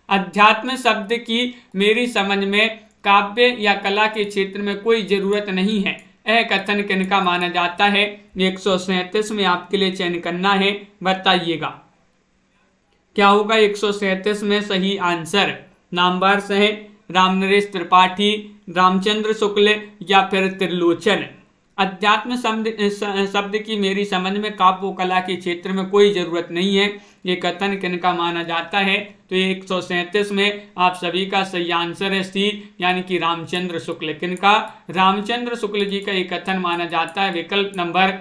Speaker 1: अध्यात्म शब्द की मेरी समझ में काव्य या कला के क्षेत्र में कोई जरूरत नहीं है, यह कथन किनका माना जाता है? 137 में आपके लिए चयन करना है, बताइएगा क्या होगा 137 में सही आंसर। नामवार से है रामनरेश त्रिपाठी, रामचंद्र शुक्ल या फिर त्रिलोचन। अध्यात्म शब्द की मेरी समझ में काव्य कला के क्षेत्र में कोई जरूरत नहीं है, ये कथन किनका माना जाता है? तो ये 137 में आप सभी का सही आंसर है सी, यानी कि रामचंद्र शुक्ल। किनका? रामचंद्र शुक्ल जी का ये कथन माना जाता है। विकल्प नंबर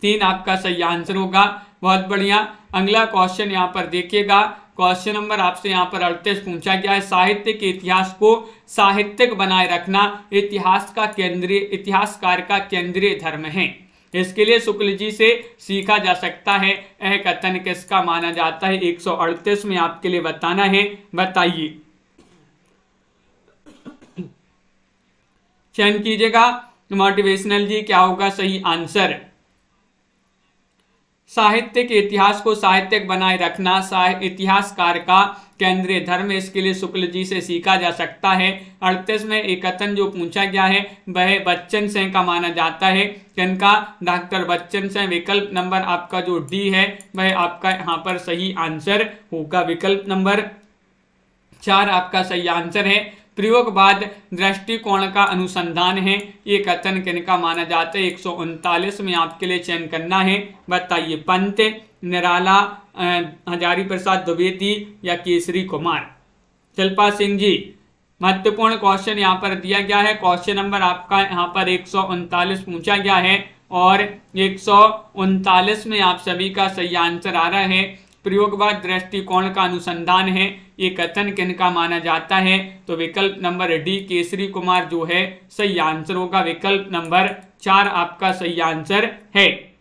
Speaker 1: 3 आपका सही आंसर होगा, बहुत बढ़िया। अगला क्वेश्चन यहाँ पर देखिएगा, क्वेश्चन नंबर आपसे यहाँ पर 38 पूछा गया है, साहित्य के इतिहास को साहित्यिक बनाए रखना इतिहासकार का केंद्रीय धर्म है। इसके लिए शुक्ल जी से सीखा जा सकता है, यह कथन किसका माना जाता है? 138 में आपके लिए बताना है, बताइए। चयन कीजिएगा, मोटिवेशनल जी क्या होगा सही आंसर। साहित्य के इतिहास को साहित्यिक बनाए रखना इतिहासकार का केंद्रीय धर्म, इसके लिए शुक्ल जी से सीखा जा सकता है। 38 में एक कथन जो पूछा गया है वह बच्चन सिंह का माना जाता है। जिनका डॉक्टर बच्चन सिंह। विकल्प नंबर आपका जो डी है वह आपका यहाँ पर सही आंसर होगा। विकल्प नंबर 4 आपका सही आंसर है। प्रयोगवाद दृष्टिकोण का अनुसंधान है, ये कथन किनका माना जाता है? 139 में आपके लिए चयन करना है। बताइए, पंत, निराला, हजारी प्रसाद द्विवेदी या केसरी कुमार? शिल्पा सिंह जी, महत्वपूर्ण क्वेश्चन यहाँ पर दिया गया है। क्वेश्चन नंबर आपका यहाँ पर 139 पूछा गया है और 139 में आप सभी का सही आंसर आ रहा है। प्रयोगवाद दृष्टिकोण का अनुसंधान है, ये कथन किनका माना जाता है? तो विकल्प नंबर डी केसरी कुमार जो है सही आंसर होगा। विकल्प नंबर 4 आपका सही आंसर है।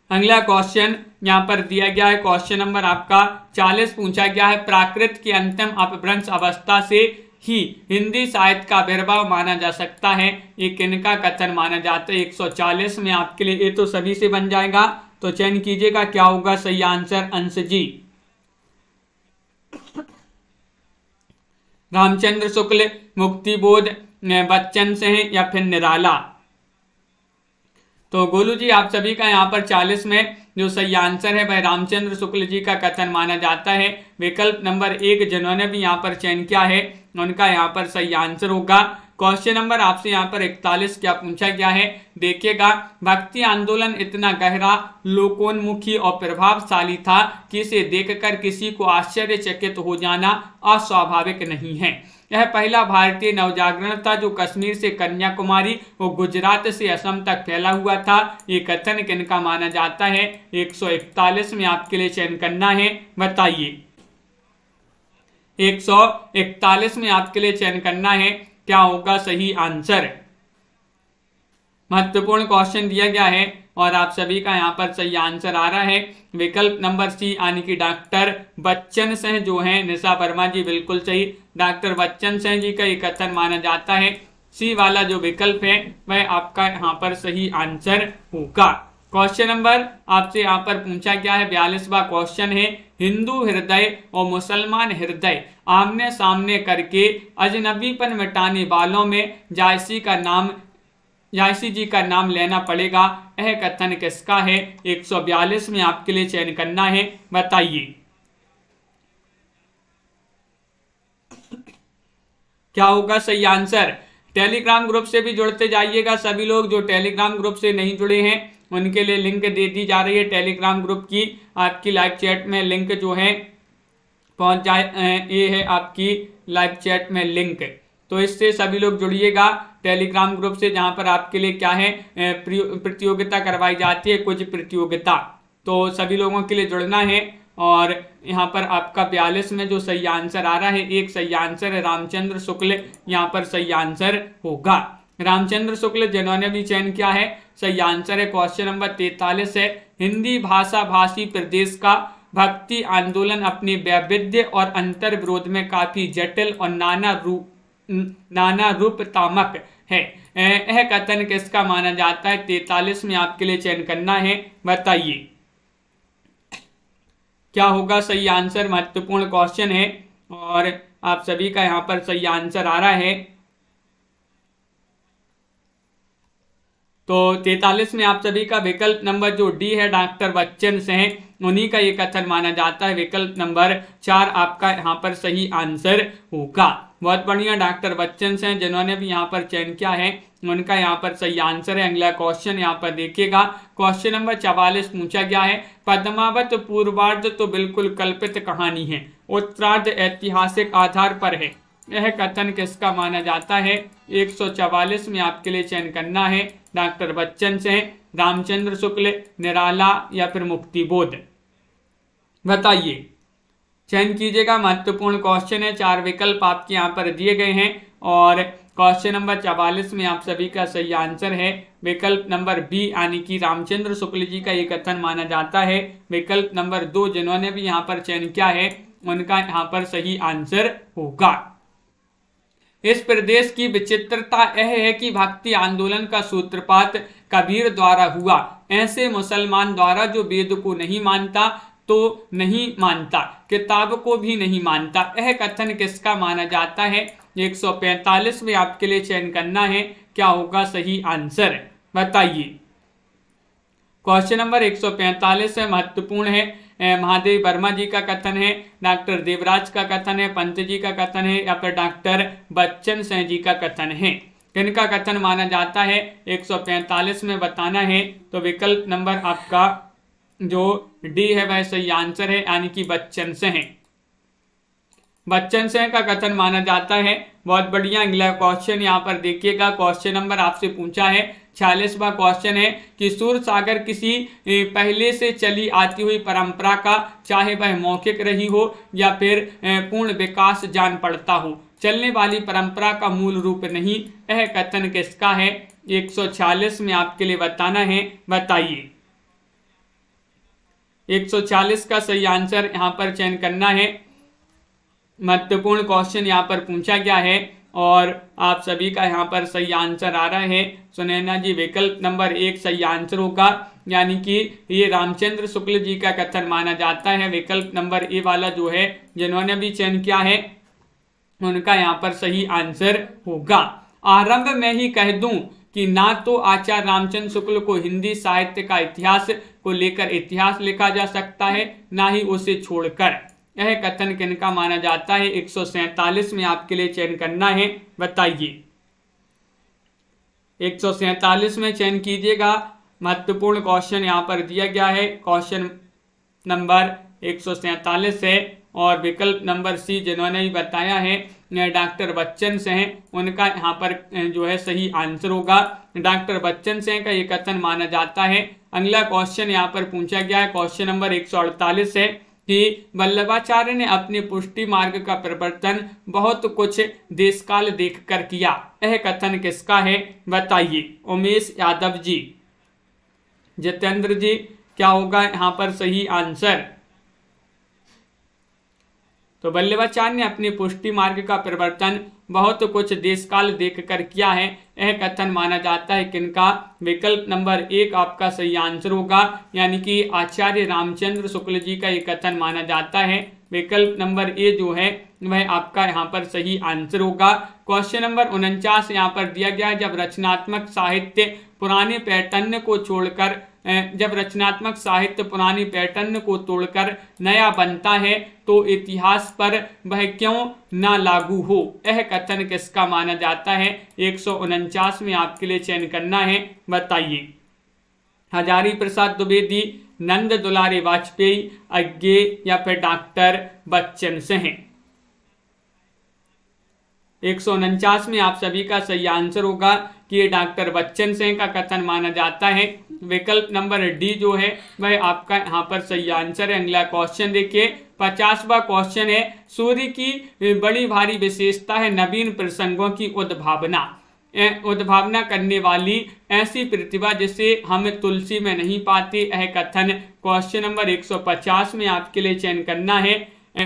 Speaker 1: अगला क्वेश्चन यहाँ पर दिया गया है। क्वेश्चन नंबर आपका 40 पूछा गया है। प्राकृत की अंतिम अपभ्रंश अवस्था से ही हिंदी साहित्य का आविर्भाव माना जा सकता है, ये किनका कथन माना जाता है? 140 में आपके लिए ये तो सभी से बन जाएगा, तो चयन कीजिएगा क्या होगा सही आंसर। अंश जी, रामचंद्र शुक्ल, मुक्तिबोध, बच्चन सिंह या फिर निराला? तो गोलू जी आप सभी का यहाँ पर 40 में जो सही आंसर है वह रामचंद्र शुक्ल जी का कथन माना जाता है। विकल्प नंबर 1 जिन्होंने भी यहाँ पर चयन किया है उनका यहाँ पर सही आंसर होगा। क्वेश्चन नंबर आपसे यहाँ पर 41 क्या पूछा गया है? देखिएगा, भक्ति आंदोलन इतना गहरा, लोकोन्मुखी और प्रभावशाली था कि इसे देखकर किसी को आश्चर्यचकित हो जाना अस्वाभाविक नहीं है। यह पहला भारतीय नवजागरण था जो कश्मीर से कन्याकुमारी और गुजरात से असम तक फैला हुआ था, ये कथन किनका माना जाता है? 141 में आपके लिए चयन करना है। बताइए, 141 में आपके लिए चयन करना है, क्या होगा सही आंसर? महत्वपूर्ण क्वेश्चन दिया गया है और आप सभी का यहाँ पर सही आंसर आ रहा है। विकल्प नंबर सी यानी कि डॉक्टर बच्चन सिंह जो है, निशा वर्मा जी बिल्कुल सही, डॉक्टर बच्चन सिंह जी का ये कथन माना जाता है। सी वाला जो विकल्प है वह आपका यहाँ पर सही आंसर होगा। क्वेश्चन नंबर आपसे यहाँ पर पूछा गया है 42वां क्वेश्चन है। हिंदू हृदय और मुसलमान हृदय आमने सामने करके अजनबीपन मिटाने वालों में जायसी जी का नाम लेना पड़ेगा, यह कथन किसका है? 142 में आपके लिए चयन करना है। बताइए क्या होगा सही आंसर? टेलीग्राम ग्रुप से भी जुड़ते जाइएगा सभी लोग। जो टेलीग्राम ग्रुप से नहीं जुड़े हैं उनके लिए लिंक दे दी जा रही है टेलीग्राम ग्रुप की, आपकी लाइव चैट में लिंक जो है पहुंच जाए। ये है आपकी लाइव चैट में लिंक, तो इससे सभी लोग जुड़िएगा टेलीग्राम ग्रुप से, जहां पर आपके लिए क्या है प्रतियोगिता करवाई जाती है, कुछ प्रतियोगिता, तो सभी लोगों के लिए जुड़ना है। और यहाँ पर आपका 42 में जो सही आंसर आ रहा है, एक सही आंसर है रामचंद्र शुक्ल, यहाँ पर सही आंसर होगा। रामचंद्र शुक्ल जिन्होंने भी चयन किया है सही आंसर है। क्वेश्चन नंबर 43 है। हिंदी भाषा भाषी प्रदेश का भक्ति आंदोलन अपने वैविध्य और अंतर विरोध में काफी जटिल और नाना रूपतामक है, यह कथन किसका माना जाता है? 43 में आपके लिए चयन करना है। बताइए क्या होगा सही आंसर? महत्वपूर्ण क्वेश्चन है और आप सभी का यहाँ पर सही आंसर आ रहा है। तो 43 में आप सभी का विकल्प नंबर जो डी है डॉक्टर बच्चन सिंह, उन्हीं का ये कथन माना जाता है। विकल्प नंबर 4 आपका यहाँ पर सही आंसर होगा। बहुत बढ़िया, डॉक्टर बच्चन सिंह जिन्होंने भी यहाँ पर चयन किया है उनका यहाँ पर सही आंसर है। अगला क्वेश्चन यहाँ पर देखिएगा, क्वेश्चन नंबर 44 पूछा गया है। पद्मावत पूर्वार्ध तो बिल्कुल कल्पित कहानी है, उत्तरार्ध ऐतिहासिक आधार पर है, यह कथन किसका माना जाता है? 144 में आपके लिए चयन करना है। डॉक्टर बच्चन सिंह, रामचंद्र शुक्ल, निराला या फिर मुक्तिबोध? बताइए, चयन कीजिएगा। महत्वपूर्ण क्वेश्चन है, 4 विकल्प आपके यहाँ पर दिए गए हैं और क्वेश्चन नंबर 44 में आप सभी का सही आंसर है विकल्प नंबर बी यानी कि रामचंद्र शुक्ल जी का ये कथन माना जाता है। विकल्प नंबर 2 जिन्होंने भी यहाँ पर चयन किया है उनका यहाँ पर सही आंसर होगा। इस प्रदेश की विचित्रता यह है कि भक्ति आंदोलन का सूत्रपात कबीर द्वारा हुआ, ऐसे मुसलमान द्वारा जो वेद को नहीं मानता तो नहीं मानता, किताब को भी नहीं मानता। यह कथन किसका माना जाता है? 145 में आपके लिए चयन करना है, क्या होगा सही आंसर बताइए। क्वेश्चन नंबर 145 है, महत्वपूर्ण है। महादेव वर्मा जी का कथन है, डॉक्टर देवराज का कथन है, पंत जी का कथन है, या फिर डॉक्टर बच्चन सिंह जी का कथन है। किनका कथन माना जाता है 145 में बताना है। तो विकल्प नंबर आपका जो डी है वह सही आंसर है, यानी कि बच्चन सिंह है। बच्चन सिंह का कथन माना जाता है। बहुत बढ़िया। अगला क्वेश्चन यहाँ पर देखिएगा। क्वेश्चन नंबर आपसे पूछा है 46वां क्वेश्चन है कि सूर सागर किसी पहले से चली आती हुई परंपरा का, चाहे वह मौखिक रही हो या फिर पूर्ण विकास जान पड़ता हो, चलने वाली परंपरा का मूल रूप नहीं। यह कथन किसका है? 146 में आपके लिए बताना है, बताइए। 140 का सही आंसर यहाँ पर चयन करना है। महत्वपूर्ण क्वेश्चन यहाँ पर पूछा गया है और आप सभी का यहाँ पर सही आंसर आ रहा है। सुनैना जी, विकल्प नंबर 1 सही आंसर होगा, यानी कि ये रामचंद्र शुक्ल जी का कथन माना जाता है। विकल्प नंबर ए वाला जो है जिन्होंने भी चयन किया है उनका यहाँ पर सही आंसर होगा। आरंभ में ही कह दूं कि ना तो आचार्य रामचंद्र शुक्ल को हिंदी साहित्य का इतिहास को लेकर इतिहास लिखा जा सकता है, ना ही उसे छोड़कर। यह कथन किनका माना जाता है? 147 में आपके लिए चयन करना है, बताइए। 147 में चयन कीजिएगा। महत्वपूर्ण क्वेश्चन यहाँ पर दिया गया है। क्वेश्चन नंबर 147 है और विकल्प नंबर सी जिन्होंने भी बताया है डॉक्टर बच्चन सिंह, उनका यहाँ पर जो है सही आंसर होगा। डॉक्टर बच्चन सिंह का ये कथन माना जाता है। अगला क्वेश्चन यहाँ पर पूछा गया है। क्वेश्चन नंबर 148 है कि वल्लभाचार्य ने अपने पुष्टि मार्ग का प्रवर्तन बहुत कुछ देशकाल देखकर किया। यह कथन किसका है? बताइए। उमेश यादव जी, जितेंद्र जी, क्या होगा यहाँ पर सही आंसर? तो वल्लभाचार्य ने अपने पुष्टि मार्ग का प्रवर्तन बहुत कुछ देशकाल देखकर किया है। यह कथन माना जाता है किनका? विकल्प नंबर 1 आपका सही आंसर होगा, यानी कि आचार्य रामचंद्र शुक्ल जी का ये कथन माना जाता है। विकल्प नंबर ए जो है वह आपका यहाँ पर सही आंसर होगा। क्वेश्चन नंबर 49 यहाँ पर दिया गया है, जब रचनात्मक साहित्य पुराने पैटर्न को छोड़कर पुराने पैटर्न को तोड़कर नया बनता है तो इतिहास पर वह क्यों ना लागू हो। यह कथन किसका माना जाता है? 149 में आपके लिए चयन करना है, बताइए। हजारी प्रसाद द्विवेदी, नंद दुलारे वाजपेयी, अज्ञे या फिर डॉक्टर बच्चन सिंह। 149 में आप सभी का सही आंसर होगा कि ये डॉक्टर बच्चन सिंह का कथन माना जाता है। विकल्प नंबर डी जो है वह आपका यहाँ पर सही आंसर है। अगला क्वेश्चन देखिए। 50वां क्वेश्चन है, सूर्य की बड़ी भारी विशेषता है नवीन प्रसंगों की उद्भावना करने वाली ऐसी प्रतिभा जिसे हम तुलसी में नहीं पाते। यह कथन क्वेश्चन नंबर 150 में आपके लिए चयन करना है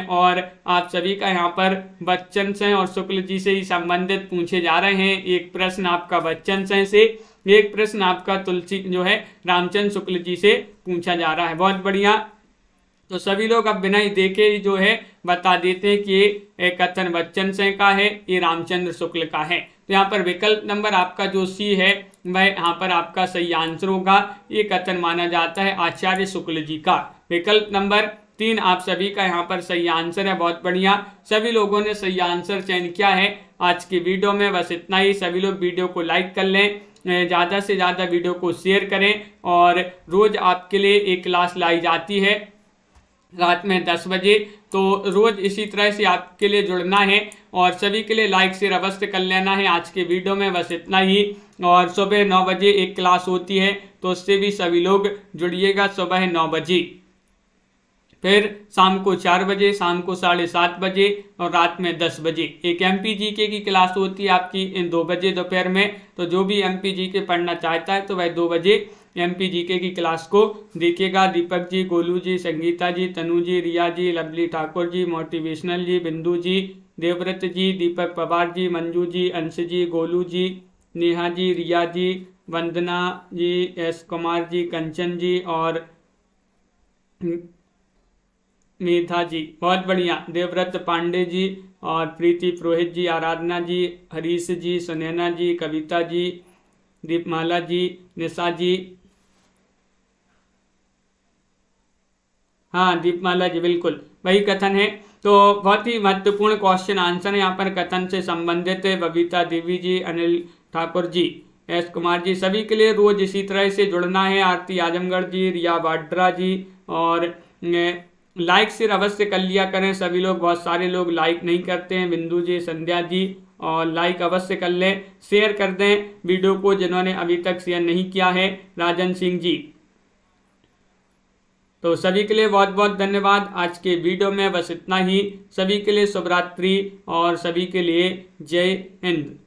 Speaker 1: और आप सभी का यहाँ पर बच्चन सिंह और शुक्ल जी से ही संबंधित पूछे जा रहे हैं। एक प्रश्न आपका बच्चन सिंह से, एक प्रश्न आपका तुलसी जो है रामचंद्र शुक्ल जी से पूछा जा रहा है। बहुत बढ़िया। तो सभी लोग अब बिना ही देखे ही जो है बता देते हैं कि ये कथन बच्चन सिंह का है, ये रामचंद्र शुक्ल का है। तो यहाँ पर विकल्प नंबर आपका जो सी है वह यहाँ पर आपका सही आंसर होगा। ये कथन माना जाता है आचार्य शुक्ल जी का। विकल्प नंबर 3 आप सभी का यहाँ पर सही आंसर है। बहुत बढ़िया, सभी लोगों ने सही आंसर चयन किया है। आज की वीडियो में बस इतना ही। सभी लोग वीडियो को लाइक कर लें, ज़्यादा से ज़्यादा वीडियो को शेयर करें और रोज़ आपके लिए एक क्लास लाई जाती है रात में 10 बजे। तो रोज़ इसी तरह से आपके लिए जुड़ना है और सभी के लिए लाइक शेयर अवश्य कर लेना है। आज के वीडियो में बस इतना ही। और सुबह 9 बजे एक क्लास होती है तो उससे भी सभी लोग जुड़िएगा सुबह 9 बजे। फिर शाम को 4 बजे, शाम को 7:30 बजे और रात में 10 बजे एक MPGK की क्लास होती है आपकी इन 2 बजे दोपहर में। तो जो भी MPGK पढ़ना चाहता है तो वह 2 बजे MPGK की क्लास को देखिएगा। दीपक जी, गोलू जी, संगीता जी, तनु जी, रिया जी, लवली ठाकुर जी, मोटिवेशनल जी, बिंदु जी, देवव्रत जी, दीपक पवार जी, मंजू जी, अंश जी, गोलू जी, नेहा जी, रिया जी, वंदना जी, एस कुमार जी, कंचन जी और मेधा जी, बहुत बढ़िया। देवव्रत पांडे जी और प्रीति पुरोहित जी, आराधना जी, हरीश जी, सुनैना जी, कविता जी, दीपमाला जी, निशा जी, हाँ दीपमाला जी, बिल्कुल वही कथन है। तो बहुत ही महत्वपूर्ण क्वेश्चन आंसर है यहाँ पर कथन से संबंधित है। बबीता देवी जी, अनिल ठाकुर जी, एस कुमार जी, सभी के लिए रोज इसी तरह से जुड़ना है। आरती आजमगढ़ जी, रिया वाड्रा जी, और लाइक शेयर अवश्य कर लिया करें सभी लोग, बहुत सारे लोग लाइक नहीं करते हैं। बिंदु जी, संध्या जी, और लाइक अवश्य कर लें, शेयर कर दें वीडियो को जिन्होंने अभी तक शेयर नहीं किया है। राजन सिंह जी, तो सभी के लिए बहुत बहुत धन्यवाद। आज के वीडियो में बस इतना ही। सभी के लिए शुभ रात्रि और सभी के लिए जय हिंद।